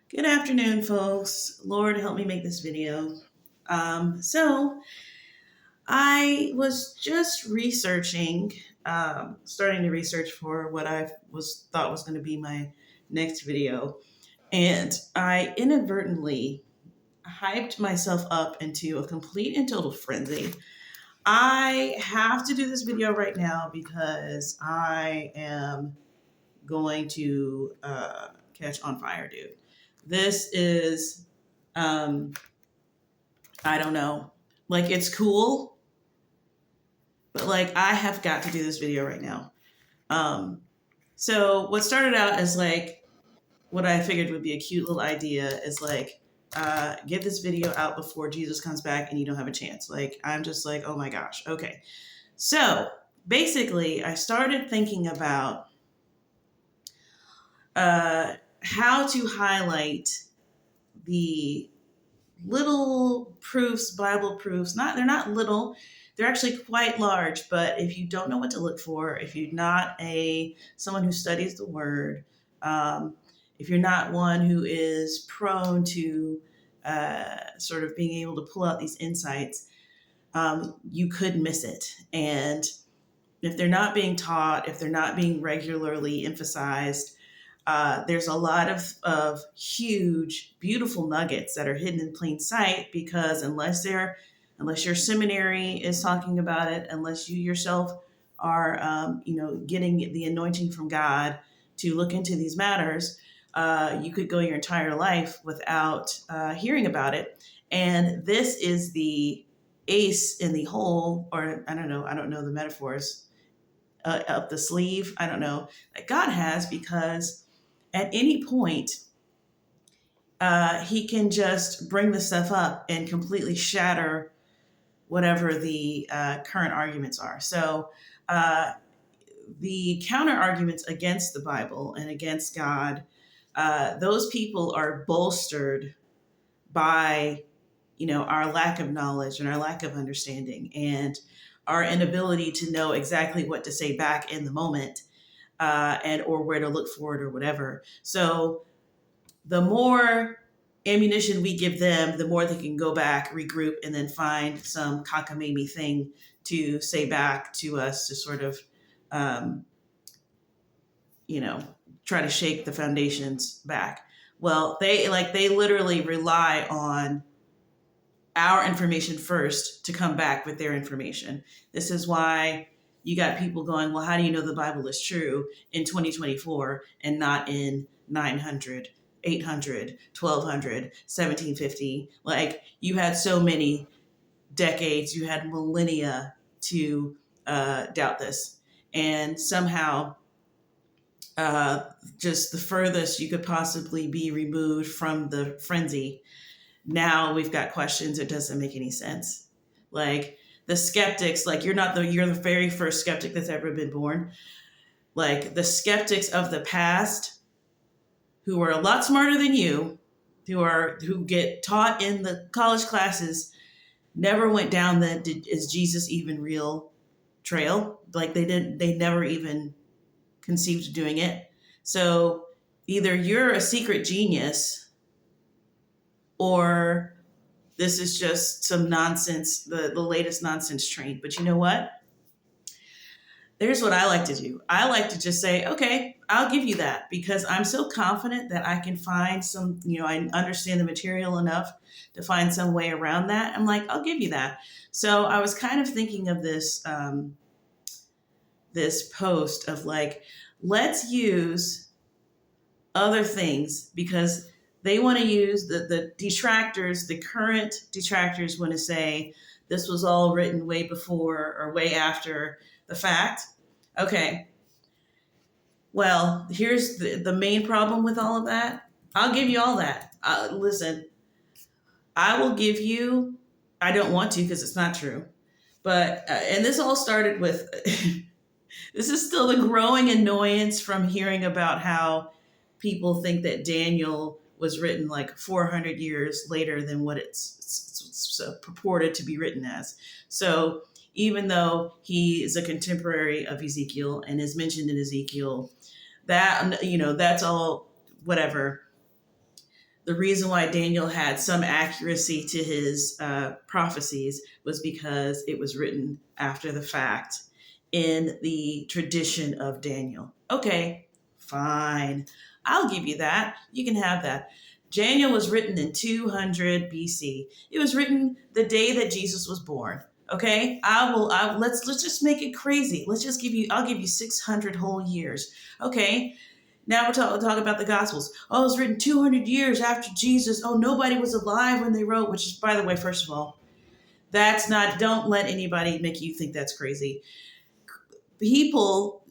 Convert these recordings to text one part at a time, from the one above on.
Good afternoon, folks. Lord, help me make this video. So I was just researching, starting to research for what I was thought was going to be my next video, and I inadvertently hyped myself up into a complete and total frenzy. I have to do this video right now because I am going to catch on fire, dude. This is um, I don't know. Like, it's cool, but like, I have got to do this video right now. Um, so what started out as like what I figured would be a cute little idea is like, get this video out before Jesus comes back and you don't have a chance. Like, I'm just like, oh my gosh. Okay. So basically, I started thinking about how to highlight the little proofs, Bible proofs. They're not little, they're actually quite large. But if you don't know what to look for, if you're not someone who studies the Word, if you're not one who is prone to sort of being able to pull out these insights, you could miss it. And if they're not being taught, if they're not being regularly emphasized, there's a lot of huge, beautiful nuggets that are hidden in plain sight because unless your seminary is talking about it, unless you yourself are getting the anointing from God to look into these matters, you could go your entire life without hearing about it. And this is the ace in the hole, or I don't know the metaphors up the sleeve. I don't know that God has, because at any point, he can just bring the stuff up and completely shatter whatever the current arguments are. So, the counter arguments against the Bible and against God, those people are bolstered by, our lack of knowledge and our lack of understanding and our inability to know exactly what to say back in the moment, and or where to look for it or whatever. So the more ammunition we give them, the more they can go back, regroup, and then find some cockamamie thing to say back to us to sort of, um, try to shake the foundations back. Well, they literally rely on our information first to come back with their information. This is why you got people going, well, how do you know the Bible is true in 2024 and not in 900, 800, 1200, 1750? Like, you had so many decades, you had millennia to doubt this. And somehow, just the furthest you could possibly be removed from the frenzy, now we've got questions. It doesn't make any sense. Like, the skeptics, like, you're the very first skeptic that's ever been born. Like, the skeptics of the past, who are a lot smarter than you, who get taught in the college classes, never went down the is Jesus even real trail. Like, they never even conceived of doing it. So either you're a secret genius, or this is just some nonsense, the latest nonsense train. But you know what? There's what I like to do. I like to just say, okay, I'll give you that, because I'm so confident that I can find some, I understand the material enough to find some way around that. I'm like, I'll give you that. So I was kind of thinking of this post of like, let's use other things, because they want to use the detractors, the current detractors want to say this was all written way before or way after the fact. Okay. Well, here's the main problem with all of that. I'll give you all that. Listen, I will give you, I don't want to because it's not true. But, and this all started with, this is still the growing annoyance from hearing about how people think that Daniel was written like 400 years later than what it's purported to be written as. So even though he is a contemporary of Ezekiel and is mentioned in Ezekiel, that's all whatever. the reason why Daniel had some accuracy to his prophecies was because it was written after the fact in the tradition of Daniel. Okay, fine. I'll give you that. You can have that. Daniel was written in 200 BC. It was written the day that Jesus was born. Okay, let's just make it crazy. Let's just I'll give you 600 whole years. Okay, now we're talking about the Gospels. Oh, it was written 200 years after Jesus. Oh, nobody was alive when they wrote, which is, by the way, first of all, that's not, don't let anybody make you think that's crazy. People,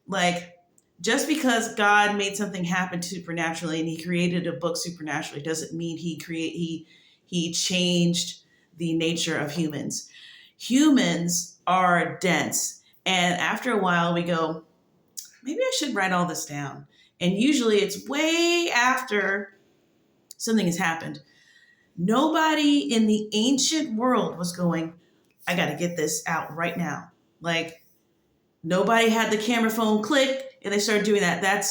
like, just because God made something happen supernaturally and he created a book supernaturally doesn't mean he changed the nature of humans. Humans are dense. And after a while we go, maybe I should write all this down. And usually it's way after something has happened. Nobody in the ancient world was going, I got to get this out right now. Like, nobody had the camera phone click and they started doing that.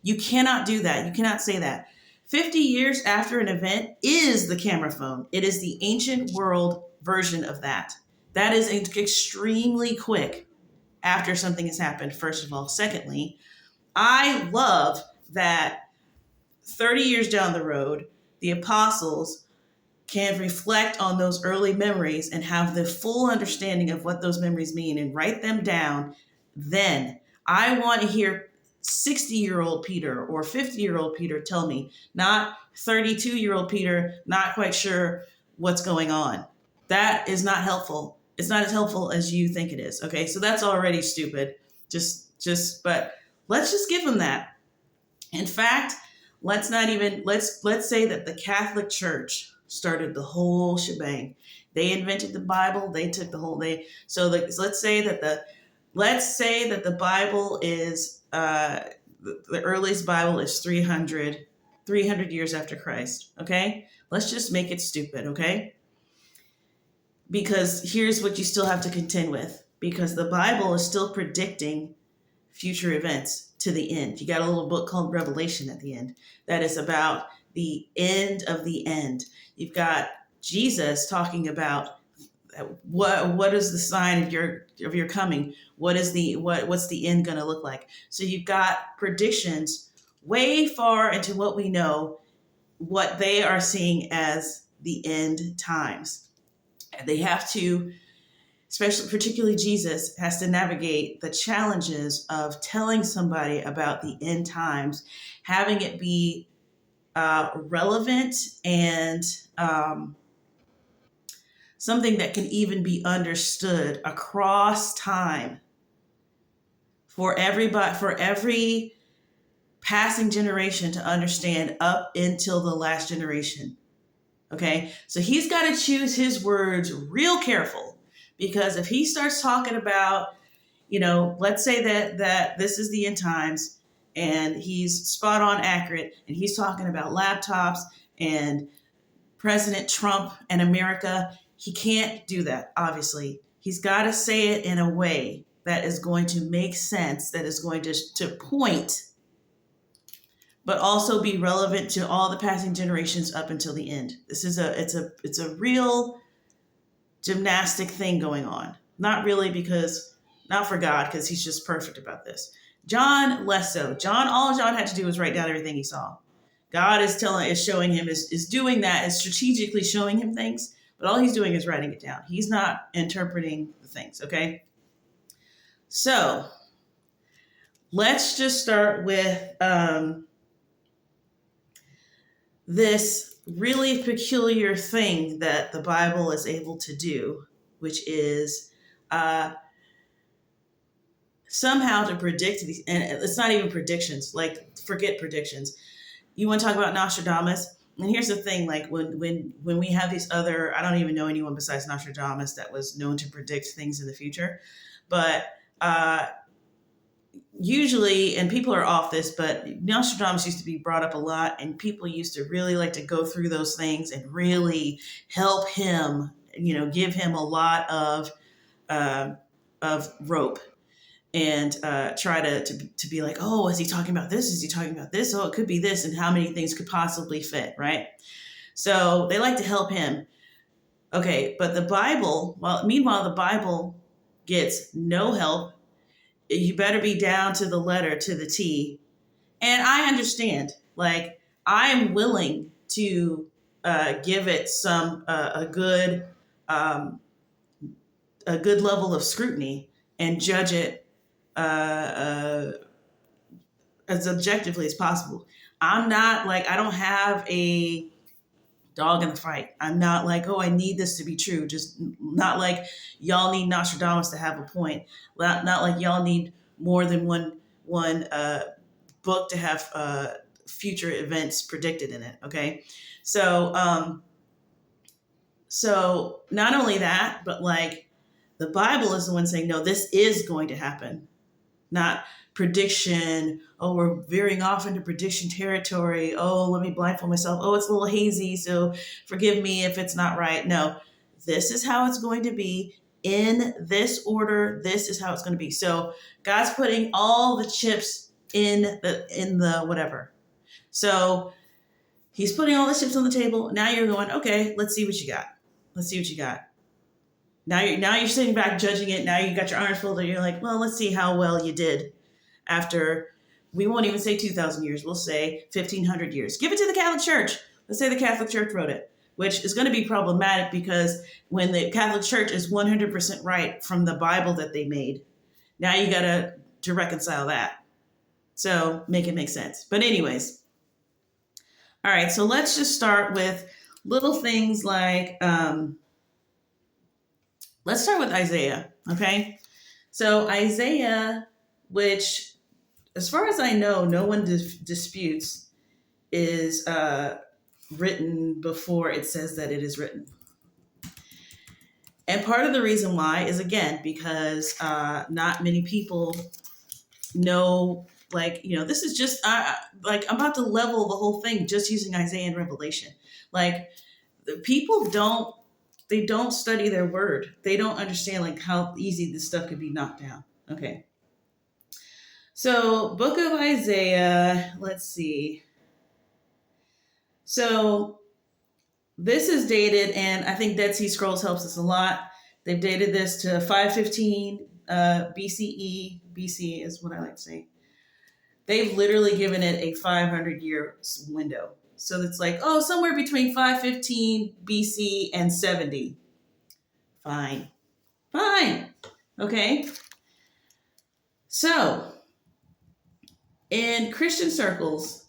You cannot do that. You cannot say that. 50 years after an event is the camera phone. It is the ancient world version of that. That is extremely quick after something has happened, first of all. Secondly, I love that 30 years down the road, the apostles can reflect on those early memories and have the full understanding of what those memories mean and write them down. Then I want to hear 60-year-old Peter or 50-year-old Peter tell me, not 32-year-old Peter, not quite sure what's going on. That is not helpful. It's not as helpful as you think it is. Okay, so that's already stupid. But let's just give them that. In fact, let's say that the Catholic Church started the whole shebang. They invented the Bible. They took the whole let's say that the Bible is the earliest Bible is 300 years after Christ. Okay, let's just make it stupid. Okay, because here's what you still have to contend with, because the Bible is still predicting future events to the end. You got a little book called Revelation at the end that is about the end of the end. You've got Jesus talking about what is the sign of your coming? What's the end going to look like? So you've got predictions way far into what we know, what they are seeing as the end times. And they have to, particularly Jesus, has to navigate the challenges of telling somebody about the end times, having it be relevant and something that can even be understood across time for every passing generation to understand up until the last generation. Okay, so he's got to choose his words real careful, because if he starts talking about, let's say that this is the end times and he's spot on accurate and he's talking about laptops and President Trump and America, he can't do that, obviously. He's got to say it in a way that is going to make sense, that is going to point, but also be relevant to all the passing generations up until the end. This is it's a real gymnastic thing going on. Not really, not for God, because he's just perfect about this. John, less so. All John had to do was write down everything he saw. God is showing him, is doing that, is strategically showing him things, but all he's doing is writing it down. He's not interpreting the things, okay? So let's just start with this really peculiar thing that the Bible is able to do, which is somehow to predict these, and it's not even predictions, like forget predictions. You want to talk about Nostradamus? And here's the thing, like when we have these other, I don't even know anyone besides Nostradamus that was known to predict things in the future, but usually, and people are off this, but Nostradamus used to be brought up a lot, and people used to really like to go through those things and really help him, give him a lot of rope. and try to be like, oh, is he talking about this? Is he talking about this? Oh, it could be this, and how many things could possibly fit, right? So they like to help him. Okay, but the Bible, meanwhile, the Bible gets no help. You better be down to the letter, to the T. And I understand, like, I'm willing to give it um, a good level of scrutiny and judge it as objectively as possible. I'm not like, I don't have a dog in the fight. I'm not like, oh, I need this to be true. Just not like y'all need Nostradamus to have a point. Not like y'all need more than one book to have future events predicted in it. Okay, so not only that, but like the Bible is the one saying, no, this is going to happen, not prediction. Oh, we're veering off into prediction territory. Oh, let me blindfold myself. Oh, it's a little hazy, so forgive me if it's not right. No, this is how it's going to be in this order. This is how it's going to be. So God's putting all the chips in the whatever. So he's putting all the chips on the table. Now you're going, okay, let's see what you got. Let's see what you got. Now you're sitting back judging it. Now you got your arms folded. You're like, well, let's see how well you did after, we won't even say 2,000 years. We'll say 1,500 years. Give it to the Catholic Church. Let's say the Catholic Church wrote it, which is going to be problematic because when the Catholic Church is 100% right from the Bible that they made, now you got to reconcile that. So make it make sense. But anyways, all right, so let's just start with little things like, let's start with Isaiah, okay? So Isaiah, which, as far as I know, no one disputes, is written before it says that it is written. And part of the reason why is, again, because not many people know, like, this is just, like, I'm about to level the whole thing just using Isaiah and Revelation. Like, the people don't study their word. They don't understand, like, how easy this stuff could be knocked down. Okay. So, book of Isaiah, let's see. So, this is dated, and I think Dead Sea Scrolls helps us a lot. They've dated this to 515 BCE. BC is what I like to say. They've literally given it a 500-year window. So it's like, oh, somewhere between 515 BC and 70. Fine. Okay. So, in Christian circles,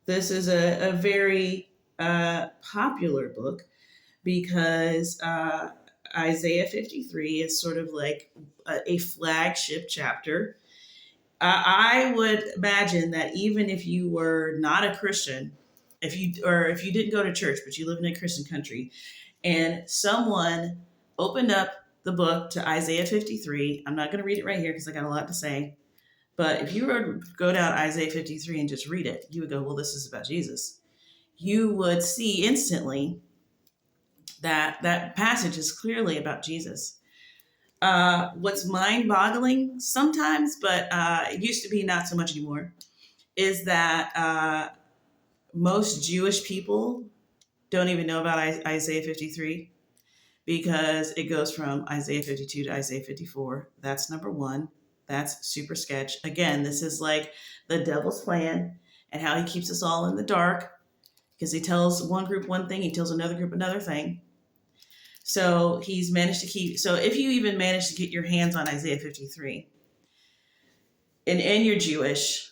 this is a very popular book because Isaiah 53 is sort of like a flagship chapter. I would imagine that even if you were not a Christian, if you didn't go to church, but you live in a Christian country, and someone opened up the book to Isaiah 53, I'm not going to read it right here because I got a lot to say, but if you were to go down Isaiah 53 and just read it, you would go, well, this is about Jesus. You would see instantly that passage is clearly about Jesus. What's mind-boggling sometimes, but it used to be not so much anymore, is that most Jewish people don't even know about Isaiah 53 because it goes from Isaiah 52 to Isaiah 54. That's number one. That's super sketch. Again, this is like the devil's plan and how he keeps us all in the dark because he tells one group one thing, he tells another group another thing. So he's managed to keep, so if you even manage to get your hands on Isaiah 53 and you're Jewish,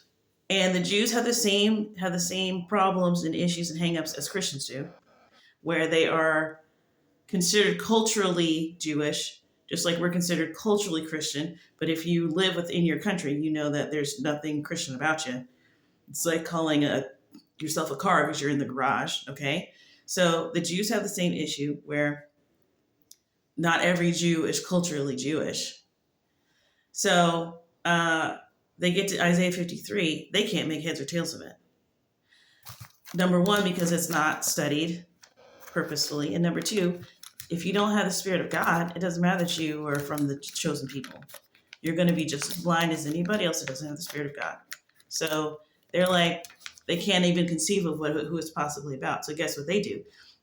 and the Jews have the same problems and issues and hangups as Christians do, where they are considered culturally Jewish, just like we're considered culturally Christian. But if you live within your country, you know that there's nothing Christian about you. It's like calling yourself a car because you're in the garage, okay? So the Jews have the same issue where not every Jew is culturally Jewish. So they get to Isaiah 53, they can't make heads or tails of it. Number one, because it's not studied purposefully. And number two, if you don't have the Spirit of God, it doesn't matter that you are from the chosen people. you're going to be just as blind as anybody else that doesn't have the Spirit of God. So they're like, they can't even conceive of who it's possibly about. So guess what they do?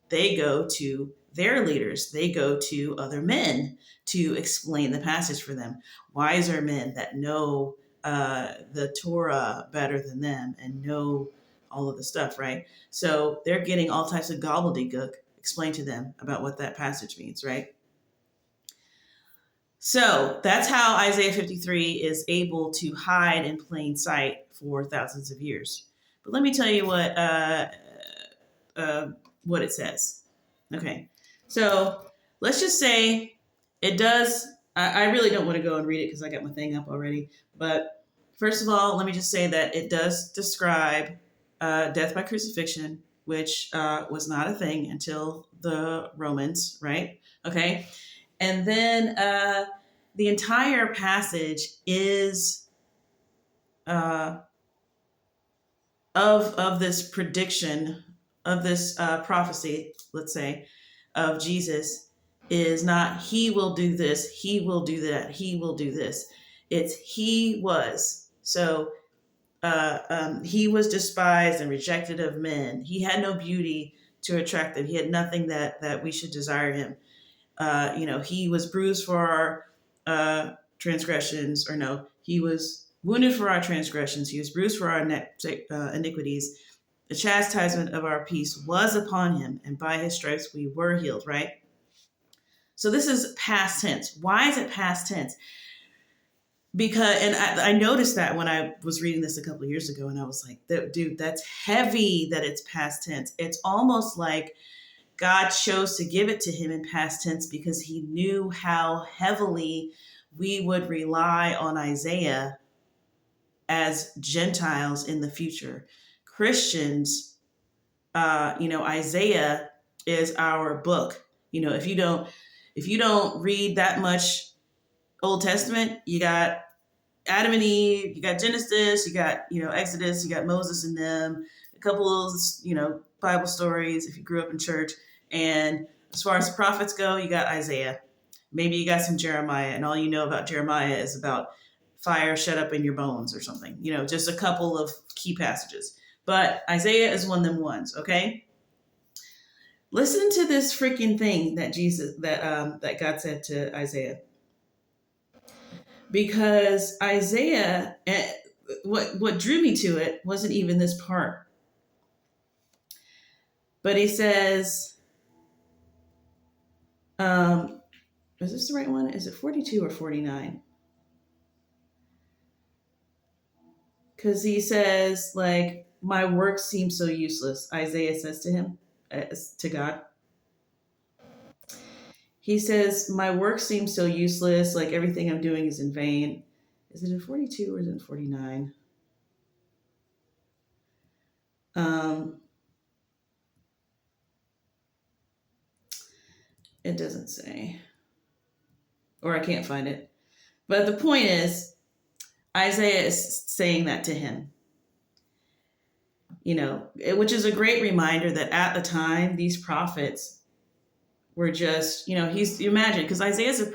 They go to their leaders. They go to other men to explain the passage for them. Wiser men that know the Torah better than them and know all of the stuff, right? So they're getting all types of gobbledygook explained to them about what that passage means, right? So that's how Isaiah 53 is able to hide in plain sight for thousands of years. But let me tell you what it says. Okay, so let's just say it does. I really don't want to go and read it because I got my thing up already. But first of all, let me just say that it does describe death by crucifixion, which was not a thing until the Romans, right? Okay, and then the entire passage is of this prediction, of this prophecy, let's say, of Jesus, is not he will do this, he will do that, he will do this. It's he was. So he was despised and rejected of men. He had no beauty to attract them. He had nothing that we should desire him. He was bruised for our transgressions, or no, he was wounded for our transgressions. He was bruised for our iniquities. The chastisement of our peace was upon him, and by his stripes we were healed, right? So this is past tense. Why is it past tense? Because, and I noticed that when I was reading this a couple of years ago, and I was like, dude, that's heavy that it's past tense. It's almost like God chose to give it to him in past tense because he knew how heavily we would rely on Isaiah as Gentiles in the future. Christians, Isaiah is our book. If you don't read that much Old Testament, you got Adam and Eve, you got Genesis, you got, Exodus, you got Moses and them, a couple of, Bible stories if you grew up in church. And as far as prophets go, you got Isaiah. Maybe you got some Jeremiah, and all you know about Jeremiah is about fire shut up in your bones or something, just a couple of key passages. But Isaiah is one of them ones, okay? Listen to this freaking thing that God said to Isaiah. Because Isaiah, what drew me to it wasn't even this part. But he says, is this the right one? Is it 42 or 49? Because he says, like, my work seems so useless. Isaiah says to him, to God. He says, my work seems so useless, like everything I'm doing is in vain. Is it in 42 or is it in 49? It doesn't say. Or I can't find it. But the point is, Isaiah is saying that to him. Which is a great reminder that at the time, these prophets were just, you imagine, because Isaiah's of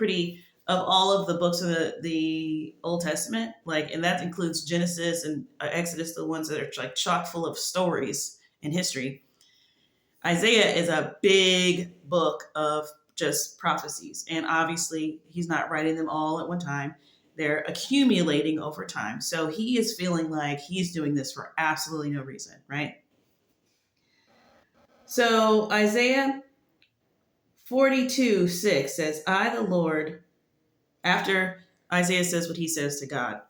all of the books of the Old Testament, and that includes Genesis and Exodus, the ones that are like chock full of stories and history. Isaiah is a big book of just prophecies. And obviously, he's not writing them all at one time. They're accumulating over time. So he is feeling like he's doing this for absolutely no reason, right? So Isaiah 42:6 says, I, the Lord, after Isaiah says what he says to God,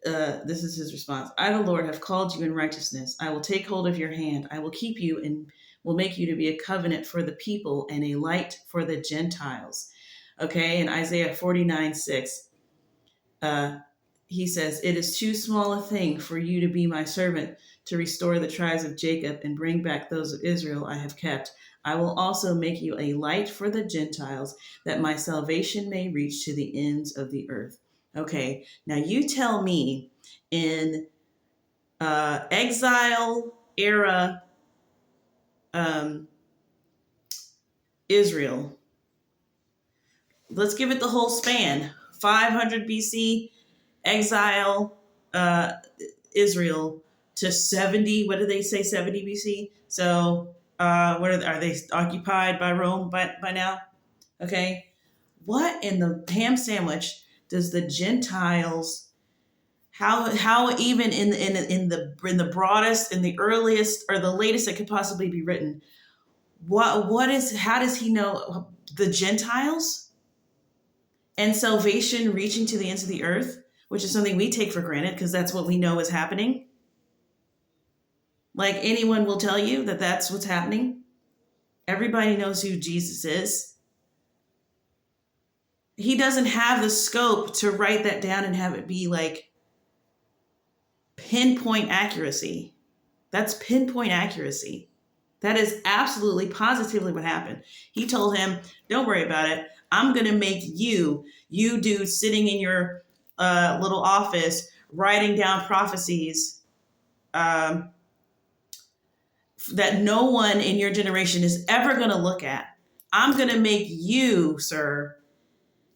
this is his response. I, the Lord, have called you in righteousness. I will take hold of your hand. I will keep you and will make you to be a covenant for the people and a light for the Gentiles. Okay, in Isaiah 49:6, he says, it is too small a thing for you to be my servant to restore the tribes of Jacob and bring back those of Israel I have kept. I will also make you a light for the Gentiles, that my salvation may reach to the ends of the earth. Okay, now you tell me, in exile era Israel, let's give it the whole span. 500 BC, exile uh, Israel to 70. What did they say? 70 BC. So what are they occupied by Rome by now? Okay. What in the ham sandwich does the Gentiles? How even in the broadest, in the earliest, or the latest that could possibly be written? What is? How does he know the Gentiles and salvation reaching to the ends of the earth, which is something we take for granted because that's what we know is happening? Like anyone will tell you that that's what's happening. Everybody knows who Jesus is. He doesn't have the scope to write that down and have it be like pinpoint accuracy. That's pinpoint accuracy. That is absolutely positively what happened. He told him, don't worry about it. I'm going to make you dude sitting in your little office writing down prophecies that no one in your generation is ever going to look at. I'm going to make you, sir,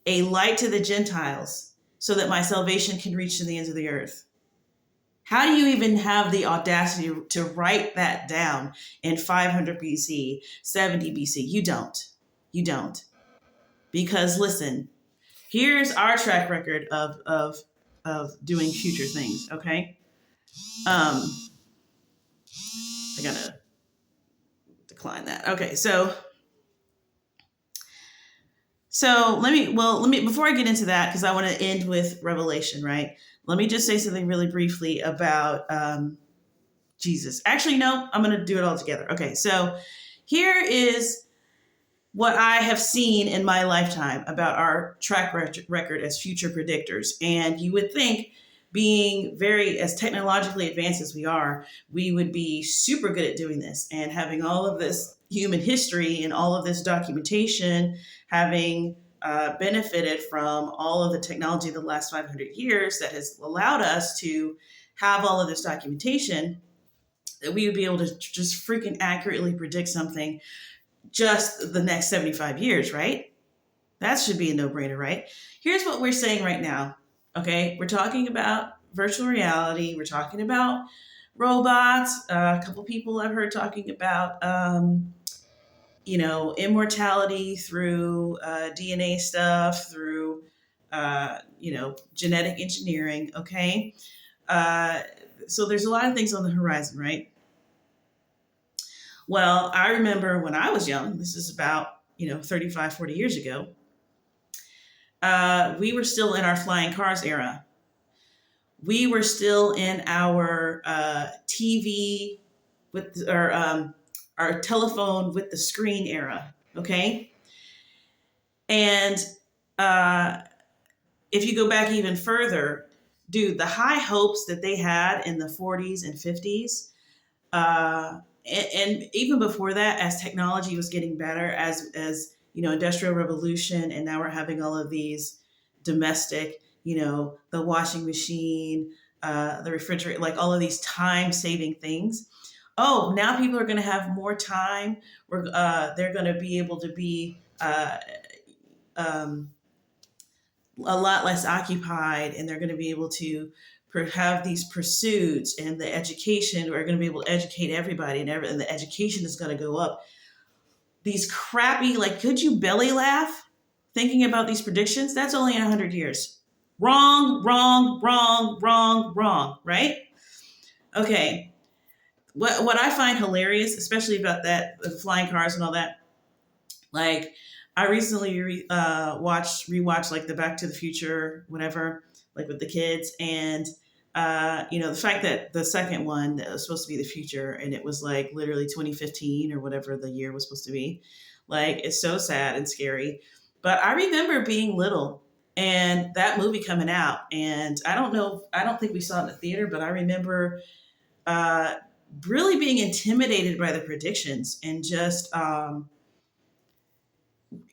a light to the Gentiles so that my salvation can reach to the ends of the earth. How do you even have the audacity to write that down in 500 BC, 70 BC? You don't. You don't. Because listen, here's our track record of doing future things, okay? I gotta decline that. Okay, so let me before I get into that, because I want to end with Revelation, right? Let me just say something really briefly about Jesus. Actually, no, I'm going to do it all together. Okay, so here is what I have seen in my lifetime about our track record as future predictors. And you would think, being very as technologically advanced as we are, we would be super good at doing this and having all of this human history and all of this documentation, having benefited from all of the technology of the last 500 years that has allowed us to have all of this documentation, that we would be able to just freaking accurately predict something just the next 75 years, right? That should be a no-brainer, right? Here's what we're saying right now, okay? We're talking about virtual reality. We're talking about robots. A couple people I've heard talking about, immortality through DNA stuff, through, genetic engineering, okay? So there's a lot of things on the horizon, right? Well, I remember when I was young, this is about, 35, 40 years ago, we were still in our flying cars era. We were still in our TV with our telephone with the screen era, okay? And if you go back even further, dude, the high hopes that they had in the 40s and 50s, and even before that, as technology was getting better, as industrial revolution, and now we're having all of these domestic, the washing machine, the refrigerator, like all of these time-saving things. Oh, now people are going to have more time. They're going to be able to be a lot less occupied, and they're going to be able to have these pursuits, and the education, we're going to be able to educate everybody, and the education is going to go up. These crappy, like, could you belly laugh thinking about these predictions? That's only in 100 years. Wrong, wrong, wrong, wrong, wrong, right? Okay. What I find hilarious, especially about that, the flying cars and all that, like, I recently rewatched like the Back to the Future, whatever, like with the kids, and the fact that the second one that was supposed to be the future, and it was like literally 2015 or whatever the year was supposed to be, like, it's so sad and scary. But I remember being little and that movie coming out, and I don't think we saw it in the theater, but I remember really being intimidated by the predictions, and just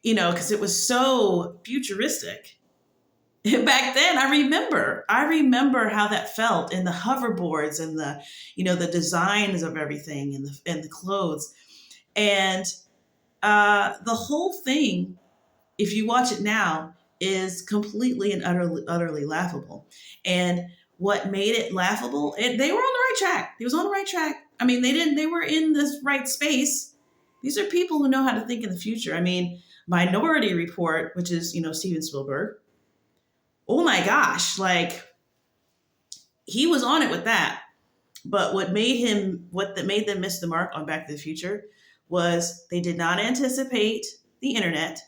because it was so futuristic. Back then, I remember how that felt, and the hoverboards, and the designs of everything, and the clothes, and the whole thing. If you watch it now, is completely and utterly laughable. And what made it laughable, they were on the right track. He was on the right track. I mean, they were in this right space. These are people who know how to think in the future. I mean, Minority Report, which is, Steven Spielberg. Oh my gosh, like he was on it with that. But what made them miss the mark on Back to the Future was they did not anticipate the internet,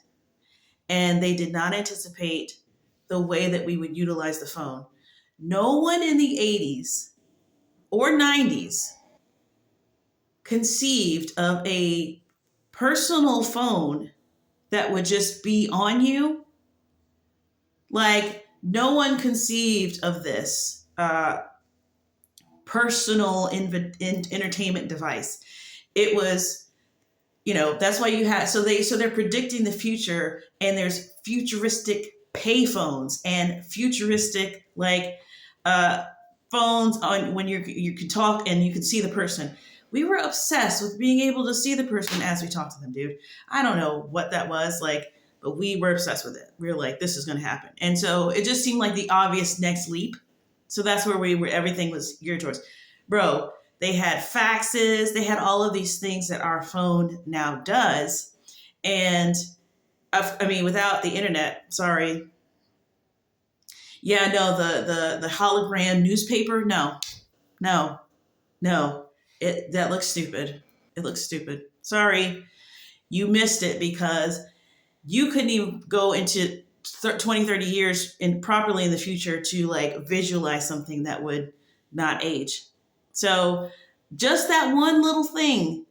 and they did not anticipate the way that we would utilize the phone. No one in the 80s or 90s conceived of a personal phone that would just be on you. Like, no one conceived of this personal entertainment device. It was, that's why you had, so they're predicting the future, and there's futuristic payphones and futuristic phones on when you can talk and you can see the person. We were obsessed with being able to see the person as we talk to them, dude. I don't know what that was like, but we were obsessed with it. We were like, this is going to happen. And so it just seemed like the obvious next leap. So that's where everything was geared towards. Bro, they had faxes. They had all of these things that our phone now does. And I mean, without the internet, sorry. Yeah, no, the hologram newspaper, no. That looks stupid. It looks stupid. Sorry, you missed it because you couldn't even go into 20, 30 years properly in the future to visualize something that would not age. So just that one little thing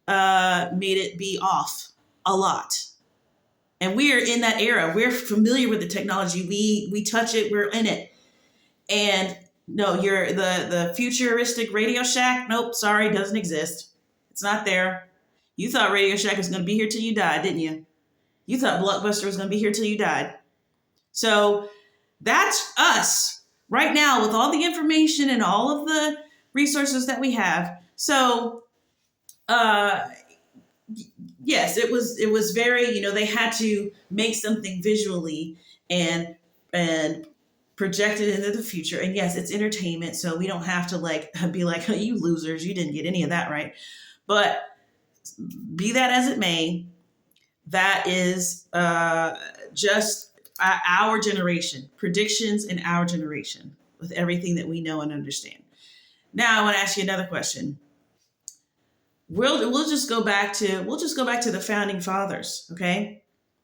made it be off a lot. And we're in that era. We're familiar with the technology. We touch it. We're in it. And no, you're the futuristic Radio Shack. Nope, sorry, doesn't exist. It's not there. You thought Radio Shack was going to be here till you died, didn't you? You thought Blockbuster was going to be here till you died. So that's us right now with all the information and all of the resources that we have. So, yes, it was very, they had to make something visually and project it into the future. And yes, it's entertainment, so we don't have to be like, oh, you losers, you didn't get any of that right. But be that as it may, that is just our generation, predictions in our generation with everything that we know and understand. Now I want to ask you another question. We'll just go back to the founding fathers, okay?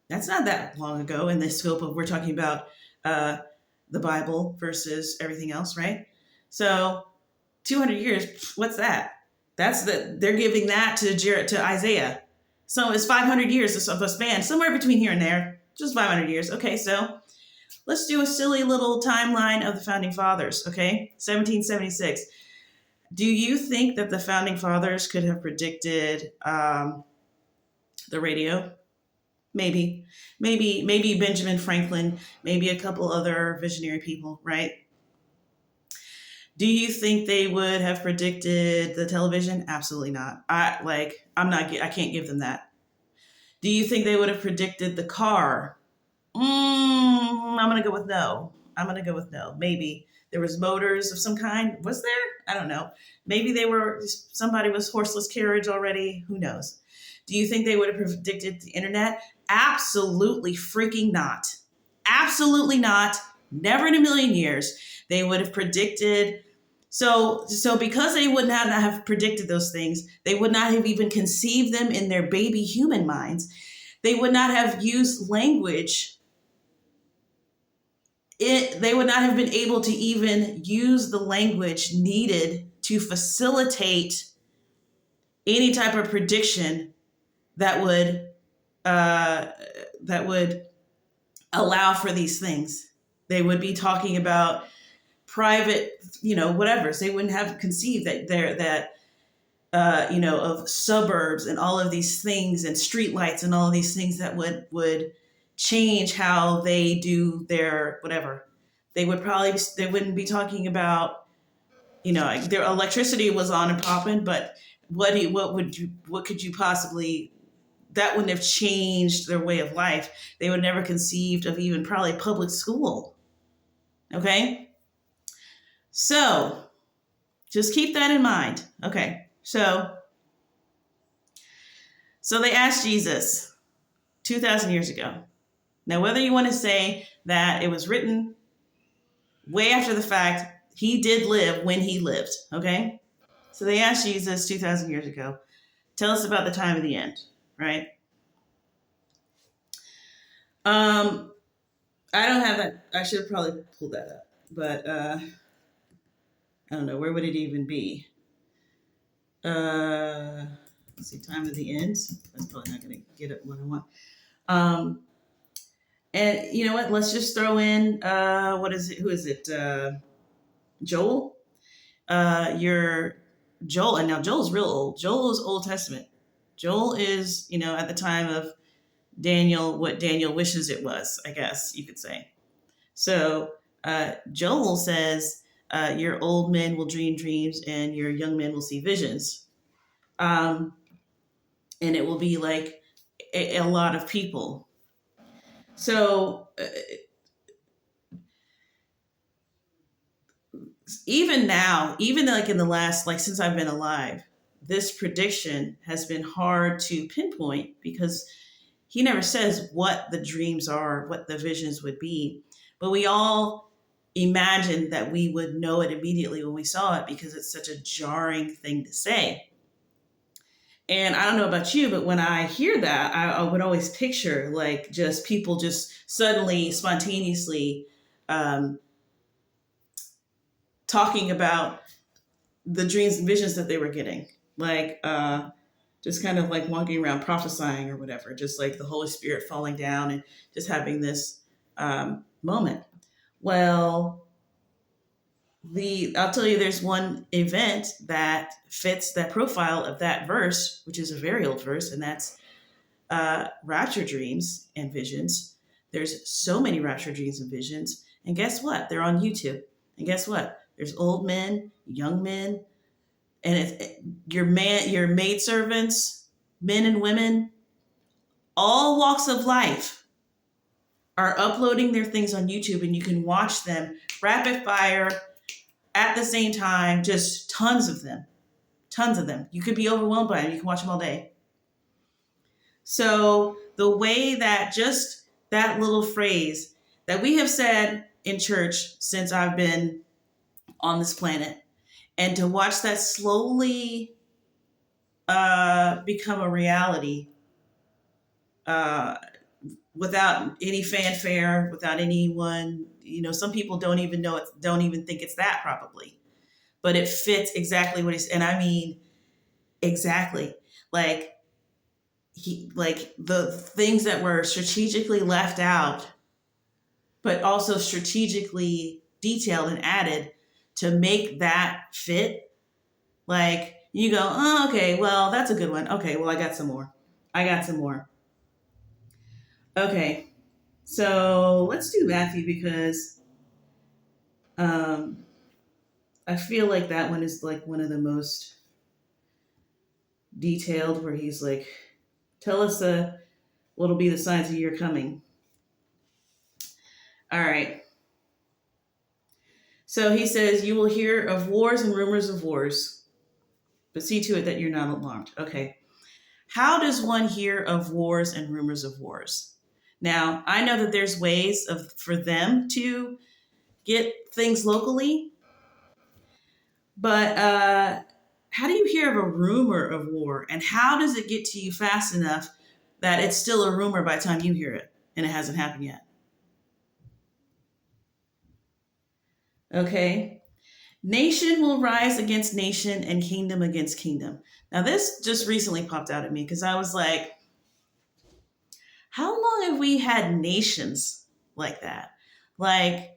That's not that long ago in the scope of we're talking about the Bible versus everything else, right? So 200 years, what's that? They're giving that to Isaiah. So it's 500 years of a span, somewhere between here and there, just 500 years. Okay, so let's do a silly little timeline of the founding fathers, okay? 1776. Do you think that the founding fathers could have predicted the radio? Maybe Benjamin Franklin, maybe a couple other visionary people, right? Do you think they would have predicted the television? Absolutely not. I can't give them that. Do you think they would have predicted the car? I'm going to go with no. Maybe there was motors of some kind. Was there? I don't know. Maybe somebody was horseless carriage already. Who knows? Do you think they would have predicted the internet? Absolutely freaking not. Absolutely not. Never in a million years. They would have predicted. So because they would not have predicted those things, they would not have even conceived them in their baby human minds. They would not have used language. They would not have been able to even use the language needed to facilitate any type of prediction that would allow for these things. They would be talking about private, whatever. So they wouldn't have conceived of suburbs and all of these things and streetlights and all of these things that would change how they do their whatever. They wouldn't be talking about, their electricity was on and popping, but what could you possibly that wouldn't have changed their way of life. They would never conceived of even probably public school. Okay? So just keep that in mind. Okay. So they asked Jesus 2,000 years ago. Now, whether you want to say that it was written way after the fact, he did live when he lived. Okay? So they asked Jesus 2,000 years ago, tell us about the time of the end, right? I don't have that. I should have probably pulled that up, but I don't know. Where would it even be? Let's see, time of the end. That's probably not going to get it what I want. And you know what? Let's just throw in, what is it? Who is it? Joel? Your Joel, and now Joel's real old. Joel is Old Testament. Joel is, at the time of Daniel, what Daniel wishes it was, I guess you could say. So Joel says, your old men will dream dreams and your young men will see visions. And it will be like a lot of people. So even now, even like in the last, like since I've been alive, this prediction has been hard to pinpoint because he never says what the dreams are, what the visions would be. But we all imagined that we would know it immediately when we saw it because it's such a jarring thing to say. And I don't know about you, but when I hear that, I would always picture like just people just suddenly, spontaneously talking about the dreams and visions that they were getting. Like just kind of like walking around prophesying or whatever, just like the Holy Spirit falling down and just having this moment. Well, I'll tell you, there's one event that fits that profile of that verse, which is a very old verse, and that's rapture dreams and visions. There's so many rapture dreams and visions, and guess what? They're on YouTube. And guess what? There's old men, young men, and it's your maidservants, men and women, all walks of life are uploading their things on YouTube, and you can watch them rapid fire at the same time, just tons of them. Tons of them. You could be overwhelmed by them. You can watch them all day. So the way that just that little phrase that we have said in church since I've been on this planet, and to watch that slowly become a reality without any fanfare, without anyone, some people don't even know it, don't even think it's that probably, but it fits exactly what he's, and I mean, exactly like the things that were strategically left out, but also strategically detailed and added to make that fit. Like you go, oh, okay, well, that's a good one. Okay, well, I got some more. Okay, so let's do Matthew because I feel like that one is like one of the most detailed, where he's like, tell us what'll be the signs of your coming. All right. So he says, you will hear of wars and rumors of wars, but see to it that you're not alarmed. Okay. How does one hear of wars and rumors of wars? Now, I know that there's ways for them to get things locally, but how do you hear of a rumor of war, and how does it get to you fast enough that it's still a rumor by the time you hear it and it hasn't happened yet? Okay. Nation will rise against nation and kingdom against kingdom. Now, this just recently popped out at me because I was like, how long have we had nations like that? Like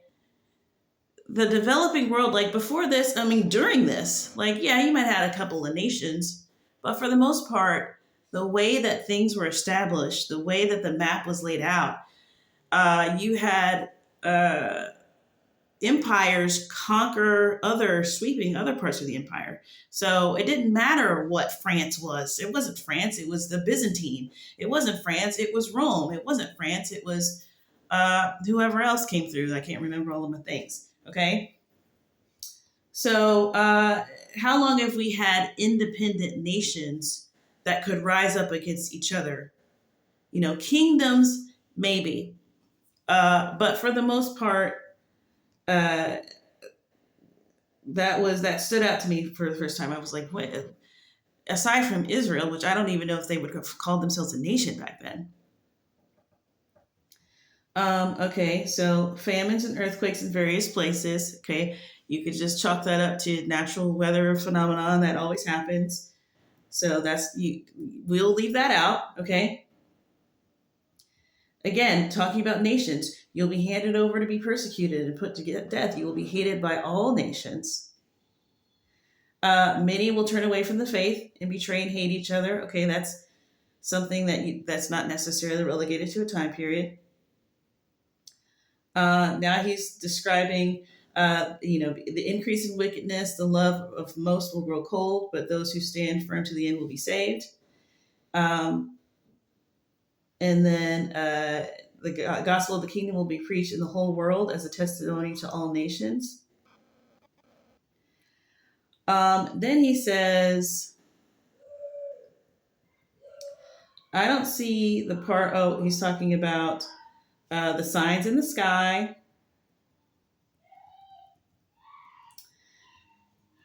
the developing world, like before this, I mean, during this, like, yeah, you might have had a couple of nations, but for the most part, the way that things were established, the way that the map was laid out, you had empires conquer sweeping other parts of the empire. So it didn't matter what France was. It wasn't France, it was the Byzantine. It wasn't France, it was Rome. It wasn't France, it was whoever else came through. I can't remember all of the things. Okay. So, how long have we had independent nations that could rise up against each other? Kingdoms, maybe. But for the most part, uh, that stood out to me for the first time. I was like, wait, aside from Israel, which I don't even know if they would have called themselves a nation back then. Okay, so famines and earthquakes in various places. Okay, you could just chalk that up to natural weather phenomenon that always happens. So we'll leave that out. Okay. Again, talking about nations, you'll be handed over to be persecuted and put to death. You will be hated by all nations. Many will turn away from the faith and betray and hate each other. Okay, that's something that's not necessarily relegated to a time period. Now he's describing, the increase in wickedness. The love of most will grow cold, but those who stand firm to the end will be saved. And then the gospel of the kingdom will be preached in the whole world as a testimony to all nations. Then he says, I don't see the part. Oh, he's talking about the signs in the sky.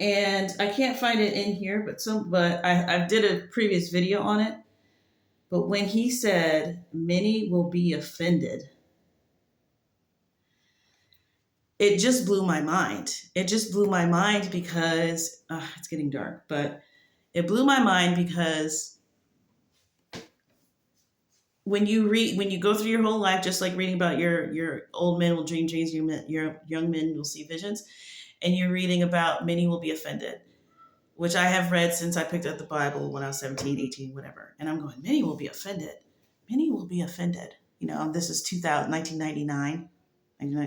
And I can't find it in here, but I did a previous video on it. But when he said, many will be offended, it just blew my mind. It just blew my mind because it's getting dark, but it blew my mind because when you go through your whole life, just like reading about your old men will dream dreams, your young men will see visions, and you're reading about many will be offended, which I have read since I picked up the Bible when I was 17, 18, whatever. And I'm going, many will be offended. Many will be offended. This is 1999,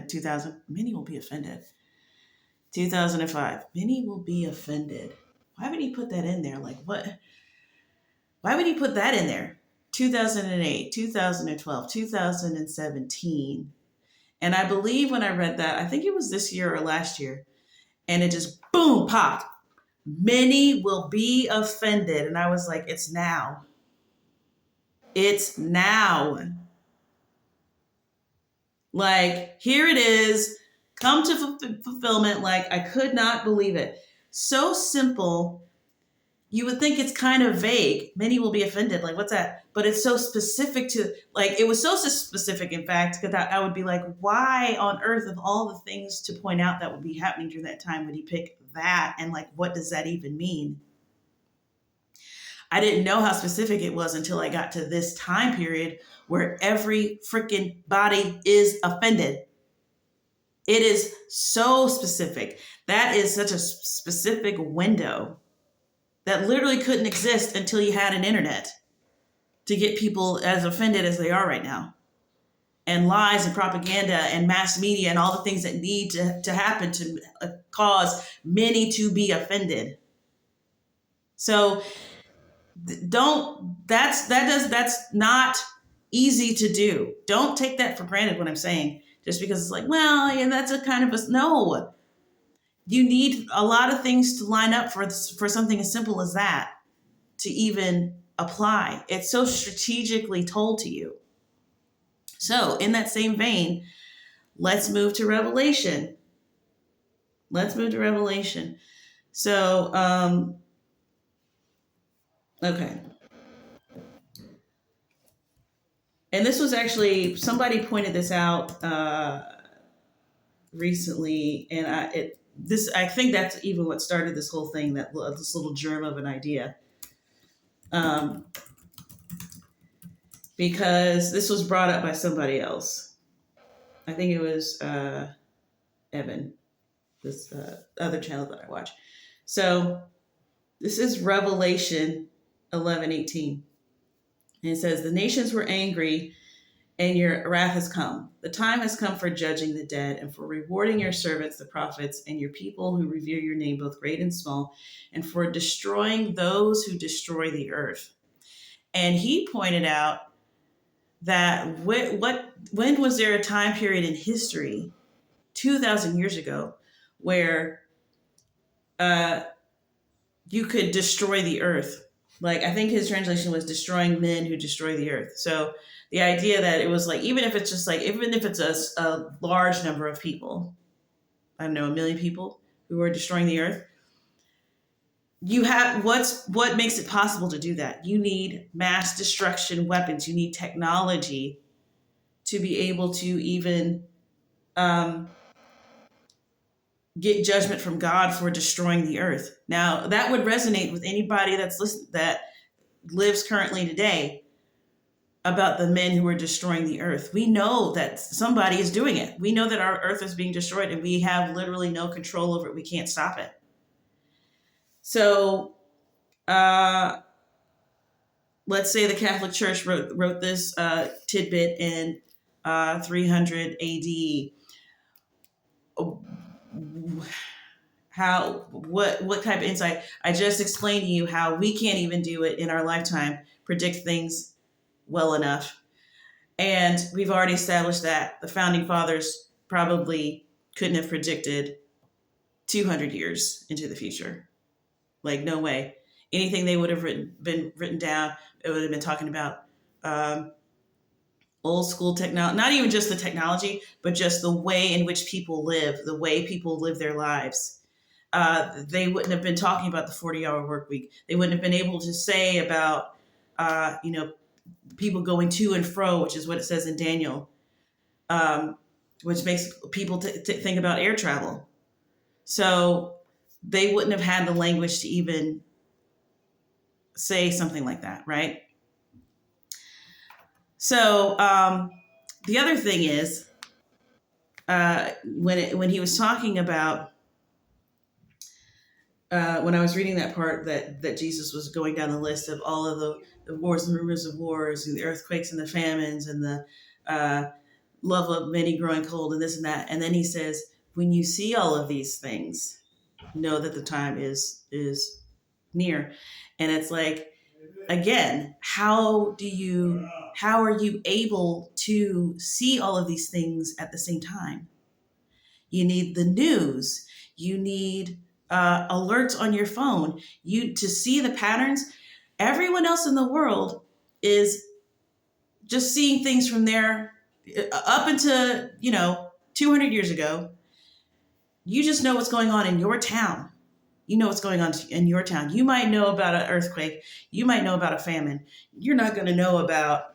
2000. Many will be offended. 2005. Many will be offended. Why would he put that in there? Like, what? Why would he put that in there? 2008, 2012, 2017. And I believe when I read that, I think it was this year or last year, and it just boom, popped. Many will be offended. And I was like, it's now. It's now. Like, here it is. Come to fulfillment. Like, I could not believe it. So simple. You would think it's kind of vague. Many will be offended. Like, what's that? But it's so specific to, like, it was so specific, in fact, because I would be like, why on earth, of all the things to point out that would be happening during that time, would he pick that? And, like, what does that even mean? I didn't know how specific it was until I got to this time period where every freaking body is offended. It is so specific. That is such a specific window that literally couldn't exist until you had an internet to get people as offended as they are right now. And lies and propaganda and mass media and all the things that need to happen to cause many to be offended. So that's not easy to do. Don't take that for granted what I'm saying, just because it's like, well, yeah, that's a kind of no. You need a lot of things to line up for something as simple as that to even apply. It's so strategically told to you. So in that same vein, let's move to Revelation. So, okay. And this was actually, somebody pointed this out recently, and I think that's even what started this whole thing, this little germ of an idea. Because this was brought up by somebody else. I think it was Evan, this other channel that I watch. So this is Revelation 11:18. And it says, the nations were angry and your wrath has come. The time has come for judging the dead and for rewarding your servants, the prophets, and your people who revere your name, both great and small, and for destroying those who destroy the earth. And he pointed out that when was there a time period in history, 2,000 years ago, where uh, you could destroy the earth? Like, I think his translation was destroying men who destroy the earth. So the idea that it was like, even if it's just like, even if it's a large number of people, I don't know, 1 million people who are destroying the earth, you have what makes it possible to do that? You need mass destruction weapons. You need technology to be able to even um, get judgment from God for destroying the earth. Now, that would resonate with anybody that lives currently today about the men who are destroying the earth. We know that somebody is doing it. We know that our earth is being destroyed and we have literally no control over it. We can't stop it. So, let's say the Catholic Church wrote this tidbit in 300 AD. What type of insight? I just explained to you how we can't even do it in our lifetime, predict things well enough. And we've already established that the founding fathers probably couldn't have predicted 200 years into the future. Like, no way. Anything they would have been written down, it would have been talking about old school technology, not even just the technology, but just the way in which people live, the way people live their lives. They wouldn't have been talking about the 40-hour work week. They wouldn't have been able to say about, people going to and fro, which is what it says in Daniel, which makes people think about air travel. So they wouldn't have had the language to even say something like that, right? So the other thing is, when he was talking about, when I was reading that part that Jesus was going down the list of all of the wars and rumors of wars and the earthquakes and the famines and the love of many growing cold and this and that. And then he says, when you see all of these things, know that the time is near. And it's like, again, how are you able to see all of these things at the same time? You need the news. You need alerts on your phone. To see the patterns. Everyone else in the world is just seeing things from there up into 200 years ago. You just know what's going on in your town. You know what's going on in your town. You might know about an earthquake. You might know about a famine. You're not going to know about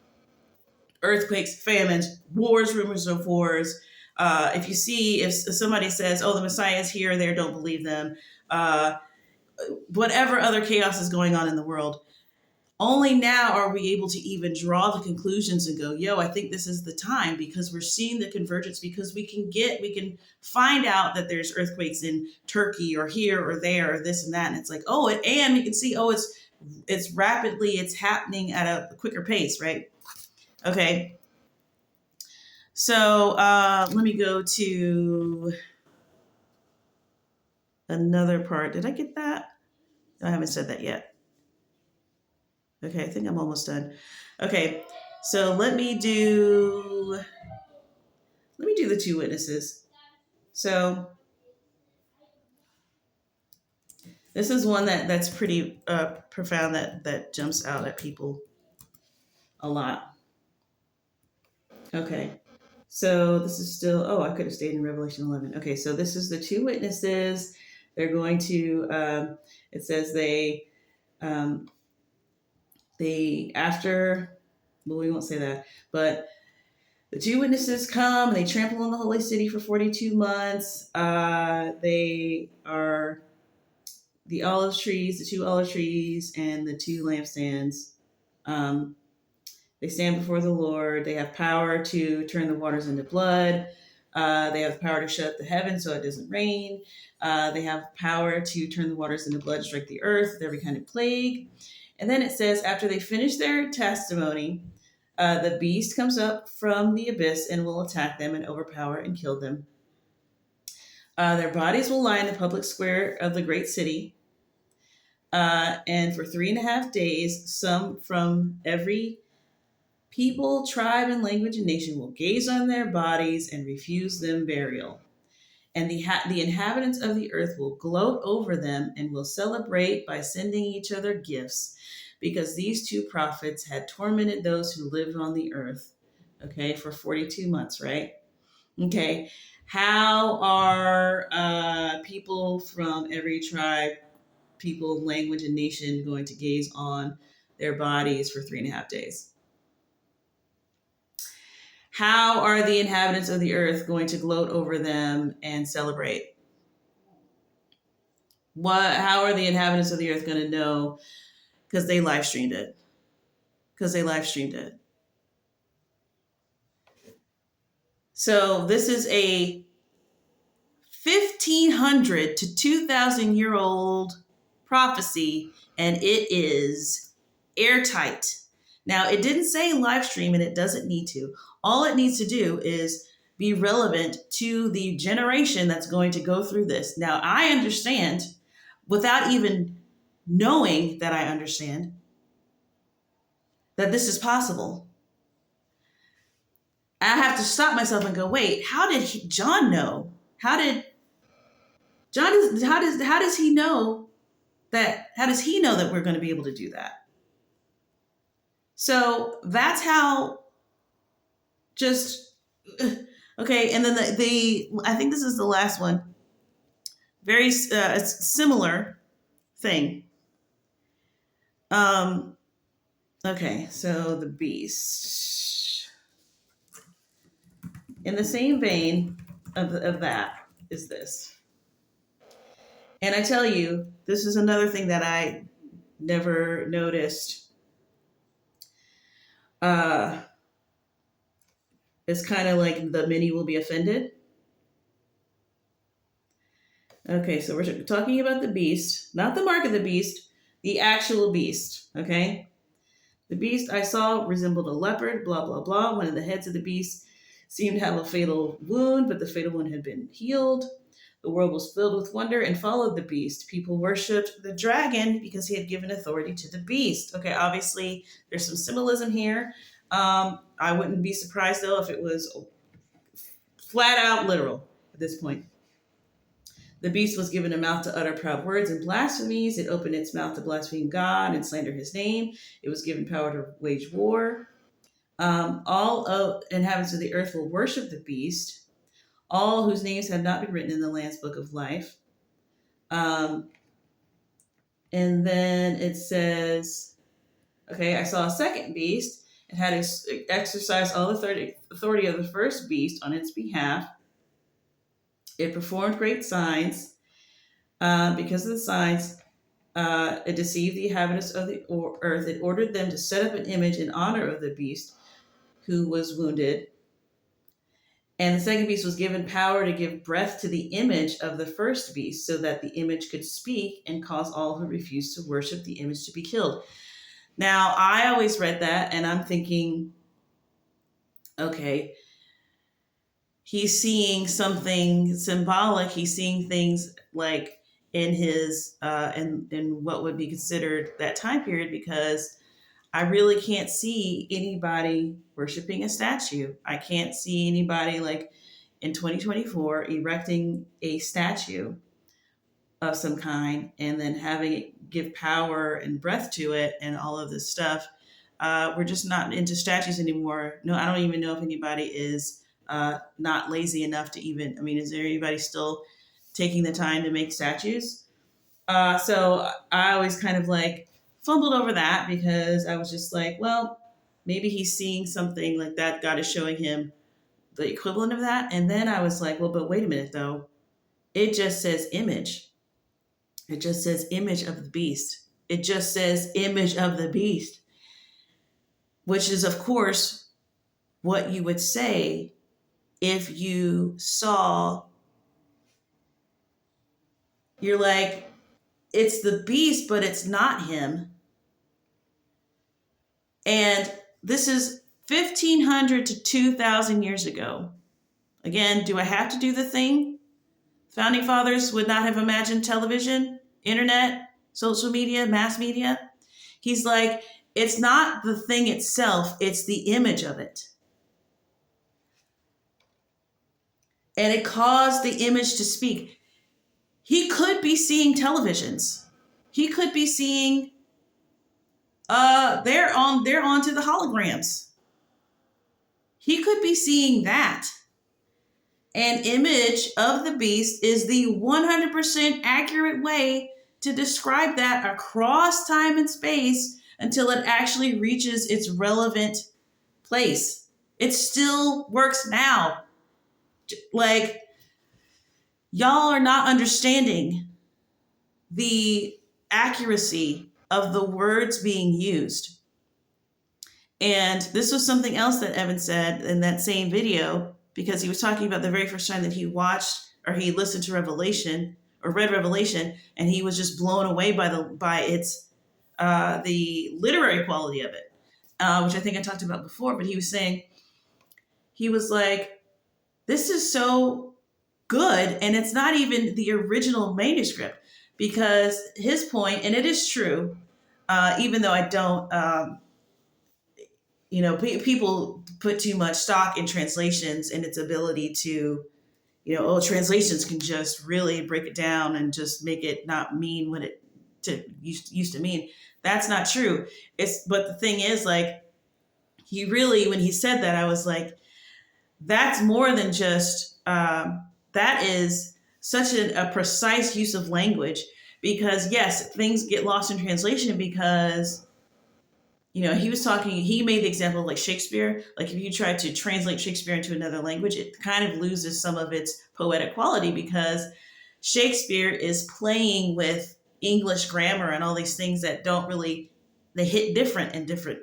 earthquakes, famines, wars, rumors of wars. If somebody says, "Oh, the Messiah is here," there, don't believe them. Whatever other chaos is going on in the world, only now are we able to even draw the conclusions and go, "Yo, I think this is the time," because we're seeing the convergence. Because we can find out that there's earthquakes in Turkey or here or there or this and that, and it's like, and we can see, it's rapidly, it's happening at a quicker pace, right? Okay. So let me go to another part. Did I get that? No, I haven't said that yet. Okay, I think I'm almost done. Okay, so let me do the two witnesses. So this is one that's pretty profound, that jumps out at people a lot. Okay, so this is still, I could have stayed in Revelation 11. Okay, so this is the two witnesses. They're going to, it says we won't say that, but the two witnesses come and they trample on the holy city for 42 months. They are the olive trees, the two olive trees, and the two lampstands. They stand before the Lord. They have power to turn the waters into blood. They have power to shut the heavens so it doesn't rain. They have power to turn the waters into blood, strike the earth with every kind of plague. And then it says, after they finish their testimony, The beast comes up from the abyss and will attack them and overpower and kill them. Their bodies will lie in the public square of the great city. And for 3.5 days, some from every people, tribe, and language and nation will gaze on their bodies and refuse them burial. And the inhabitants of the earth will gloat over them and will celebrate by sending each other gifts, because these two prophets had tormented those who lived on the earth, okay, for 42 months, right? Okay. How are people from every tribe, people, language, and nation going to gaze on their bodies for 3.5 days? How are the inhabitants of the earth going to gloat over them and celebrate? How are the inhabitants of the earth going to know? Because they live streamed it. So this is a 1,500 to 2,000 year old prophecy, and it is airtight. Now, it didn't say live stream, and it doesn't need to. All it needs to do is be relevant to the generation that's going to go through this. Now, I understand, without even knowing that I understand, that this is possible. I have to stop myself and go, wait, how did John know? How does he know that? How does he know that we're going to be able to do that? So that's how. Just okay, and then the I think this is the last one. Very similar thing. Okay, so the beast. In the same vein of that is this. And I tell you, this is another thing that I never noticed. It's kind of like the many will be offended. Okay, so we're talking about the beast, not the mark of the beast, the actual beast. Okay, the beast I saw resembled a leopard, blah, blah, blah. One of the heads of the beast seemed to have a fatal wound, but the fatal wound had been healed. The world was filled with wonder and followed the beast. People worshipped the dragon because he had given authority to the beast. Okay, obviously, there's some symbolism here. I wouldn't be surprised, though, if it was flat out literal at this point. The beast was given a mouth to utter proud words and blasphemies. It opened its mouth to blaspheme God and slander his name. It was given power to wage war. All of inhabitants of the earth will worship the beast, all whose names have not been written in the Lamb's book of life. And then it says, okay, I saw a second beast. It had exercised all the authority of the first beast on its behalf. It performed great signs. Because of the signs, it deceived the inhabitants of the earth. It ordered them to set up an image in honor of the beast who was wounded. And the second beast was given power to give breath to the image of the first beast, so that the image could speak and cause all who refused to worship the image to be killed. Now, I always read that, and I'm thinking, okay, he's seeing something symbolic. He's seeing things like in his in what would be considered that time period, because I really can't see anybody worshiping a statue. I can't see anybody like in 2024 erecting a statue of some kind and then having it give power and breath to it and all of this stuff. We're just not into statues anymore. No, I don't even know if anybody is not lazy enough to even, I mean, is there anybody still taking the time to make statues? So I always kind of like fumbled over that, because I was just like, well, maybe he's seeing something like that. God is showing him the equivalent of that. And then I was like, well, but wait a minute though. It just says image. It just says image of the beast. It just says image of the beast, which is, of course, what you would say if you saw, you're like, it's the beast, but it's not him. And this is 1,500 to 2,000 years ago. Again, do I have to do the thing? Founding fathers would not have imagined television, internet, social media, mass media. He's like, it's not the thing itself, it's the image of it. And it caused the image to speak. He could be seeing televisions. He could be seeing they're onto the holograms. He could be seeing that. An image of the beast is the 100% accurate way to describe that across time and space until it actually reaches its relevant place. It still works now. Like, y'all are not understanding the accuracy of the words being used. And this was something else that Evan said in that same video, because he was talking about the very first time that he watched or he listened to Revelation or read Revelation, and he was just blown away by the literary quality of it, which I think I talked about before. But he was saying, he was like, this is so good, and it's not even the original manuscript, because his point, and it is true, even though I don't, people put too much stock in translations and its ability to, translations can just really break it down and just make it not mean what it used to mean. That's not true. But the thing is, like, when he said that, I was like, that's more than just, that is such a precise use of language, because yes, things get lost in translation because, he made the example of like Shakespeare. Like, if you try to translate Shakespeare into another language, it kind of loses some of its poetic quality, because Shakespeare is playing with English grammar and all these things that they hit different in different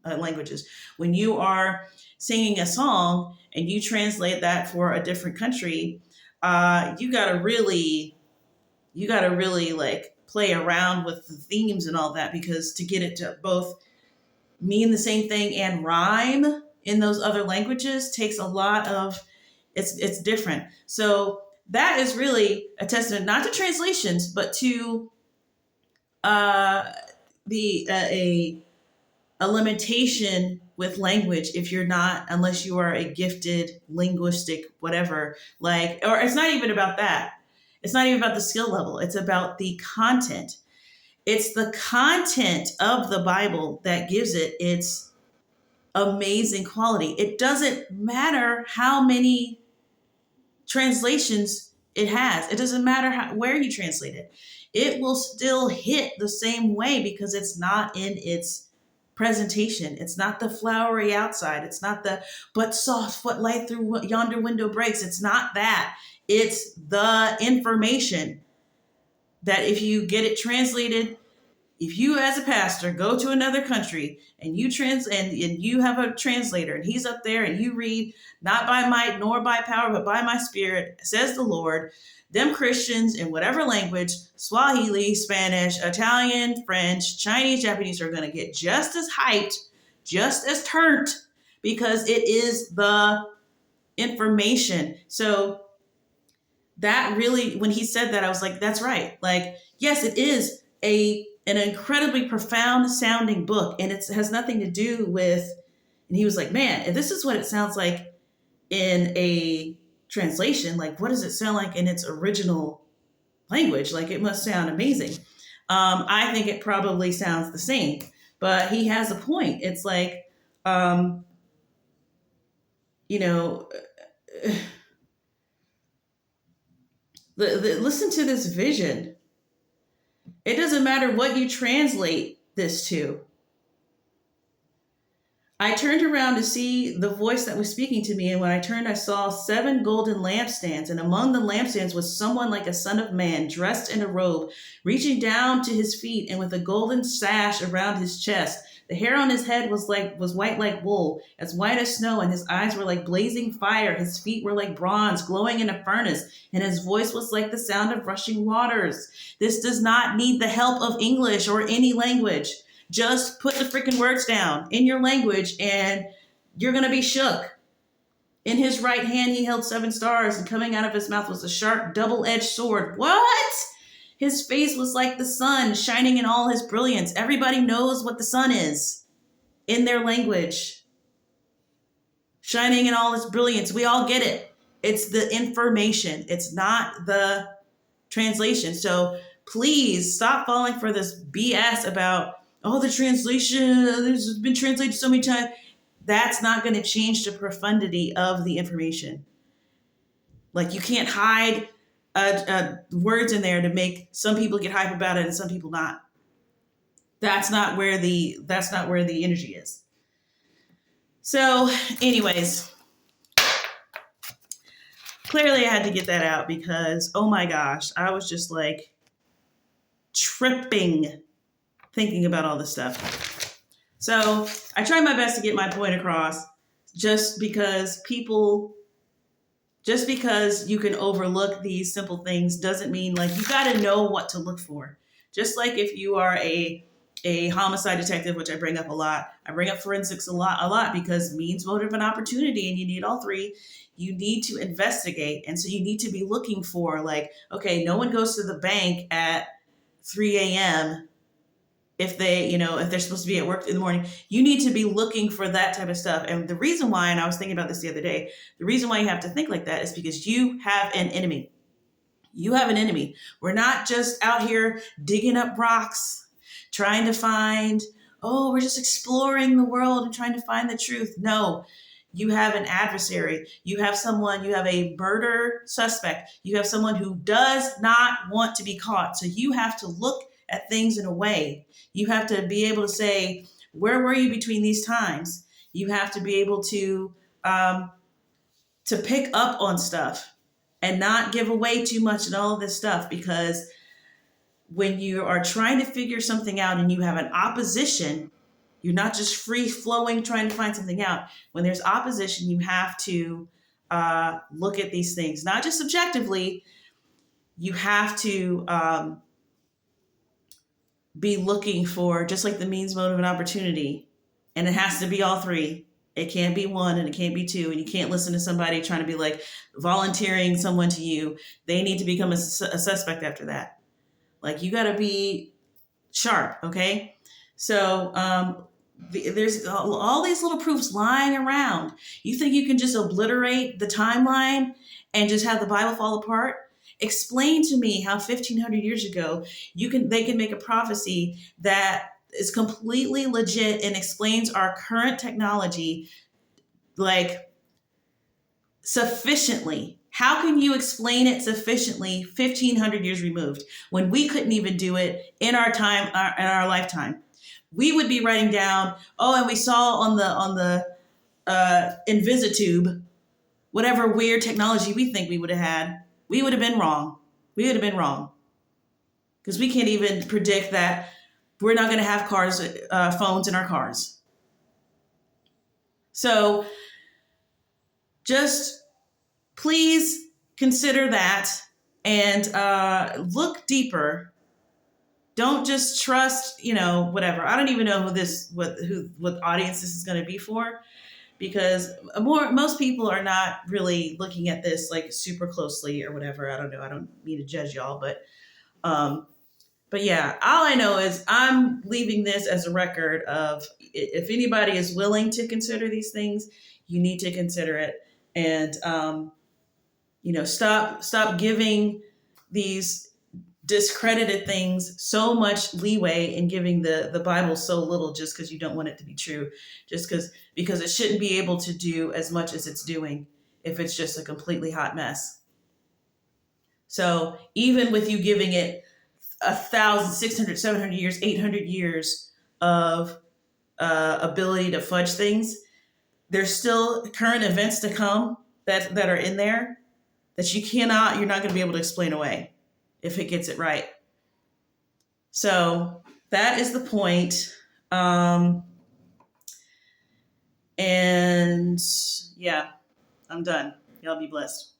languages. When you are singing a song and you translate that for a different country, you gotta really like play around with the themes and all that, because to get it to both mean the same thing and rhyme in those other languages takes a lot of, it's different. So that is really a testament, not to translations, but to a limitation with language unless you are a gifted linguistic whatever, or it's not even about that. It's not even about the skill level. It's about the content. It's the content of the Bible that gives it its amazing quality. It doesn't matter how many translations it has. It doesn't matter where you translate it. It will still hit the same way, because it's not in its presentation. It's not the flowery outside. It's not the but soft what light through yonder window breaks. It's not that. It's the information that if you get it translated, if you as a pastor go to another country and you and you have a translator and he's up there and you read, not by might nor by power, but by my spirit, says the Lord, them Christians in whatever language, Swahili, Spanish, Italian, French, Chinese, Japanese, are going to get just as hyped, just as turned, because it is the information. So that really, when he said that, I was like, that's right. Like, yes, it is an incredibly profound sounding book, and it has nothing to do with, and he was like, man, if this is what it sounds like in a translation, like, what does it sound like in its original language? Like, it must sound amazing. I think it probably sounds the same, but he has a point. It's like, listen to this vision. It doesn't matter what you translate this to. I turned around to see the voice that was speaking to me, and when I turned, I saw 7 golden lampstands, and among the lampstands was someone like a son of man, dressed in a robe, reaching down to his feet, and with a golden sash around his chest. The hair on his head was white like wool, as white as snow, and his eyes were like blazing fire. His feet were like bronze, glowing in a furnace, and his voice was like the sound of rushing waters. This does not need the help of English or any language. Just put the freaking words down in your language and you're going to be shook. In his right hand he held 7 stars, and coming out of his mouth was a sharp double-edged sword. What? His face was like the sun, shining in all his brilliance. Everybody knows what the sun is in their language. Shining in all its brilliance. We all get it. It's the information. It's not the translation. So please stop falling for this BS about, oh, the translation, there's been translated so many times. That's not going to change the profundity of the information. Like, you can't hide words in there to make some people get hype about it and some people not. That's not where the energy is. So, anyways, clearly I had to get that out because, oh my gosh, I was just like tripping thinking about all this stuff. So I tried my best to get my point across. Just because you can overlook these simple things doesn't mean, like, you got to know what to look for. Just like if you are a homicide detective, which I bring up a lot. I bring up forensics a lot because means, motive, and opportunity, and you need all three. You need to investigate. And so you need to be looking for, like, okay, no one goes to the bank at 3 a.m. if they're supposed to be at work in the morning. You need to be looking for that type of stuff. And the reason why, and I was thinking about this the other day, the reason why you have to think like that is because you have an enemy. You have an enemy. We're not just out here digging up rocks, trying to find, we're just exploring the world and trying to find the truth. No, you have an adversary. You have a murder suspect. You have someone who does not want to be caught. So you have to look at things in a way. You have to be able to say, where were you between these times? You have to be able to pick up on stuff and not give away too much and all of this stuff, because when you are trying to figure something out and you have an opposition, you're not just free flowing trying to find something out. When there's opposition, you have to look at these things, not just subjectively. You have to be looking for, just like the means, motive, and opportunity. And it has to be all three. It can't be one and it can't be two. And you can't listen to somebody trying to be like volunteering someone to you. They need to become a suspect after that. Like, you got to be sharp, okay? So there's all these little proofs lying around. You think you can just obliterate the timeline and just have the Bible fall apart? Explain to me how 1,500 years ago they can make a prophecy that is completely legit and explains our current technology, like, sufficiently. How can you explain it sufficiently 1,500 years removed when we couldn't even do it in our time, in our lifetime? We would be writing down, and we saw on the Invisitube, whatever weird technology we think we would have had. We would have been wrong. Because we can't even predict that we're not going to have phones in our cars. So just please consider that and look deeper. Don't just trust, whatever. I don't even know what audience this is going to be for, because most people are not really looking at this like super closely or whatever. I don't know. I don't mean to judge y'all, but yeah, all I know is I'm leaving this as a record of, if anybody is willing to consider these things, you need to consider it. And, stop giving these discredited things so much leeway and giving the Bible so little just because you don't want it to be true, just because it shouldn't be able to do as much as it's doing if it's just a completely hot mess. So even with you giving it 1,000, 600, 700 years, 800 years of ability to fudge things, there's still current events to come that are in there that you're not going to be able to explain away if it gets it right. So that is the point. And yeah, I'm done. Y'all be blessed.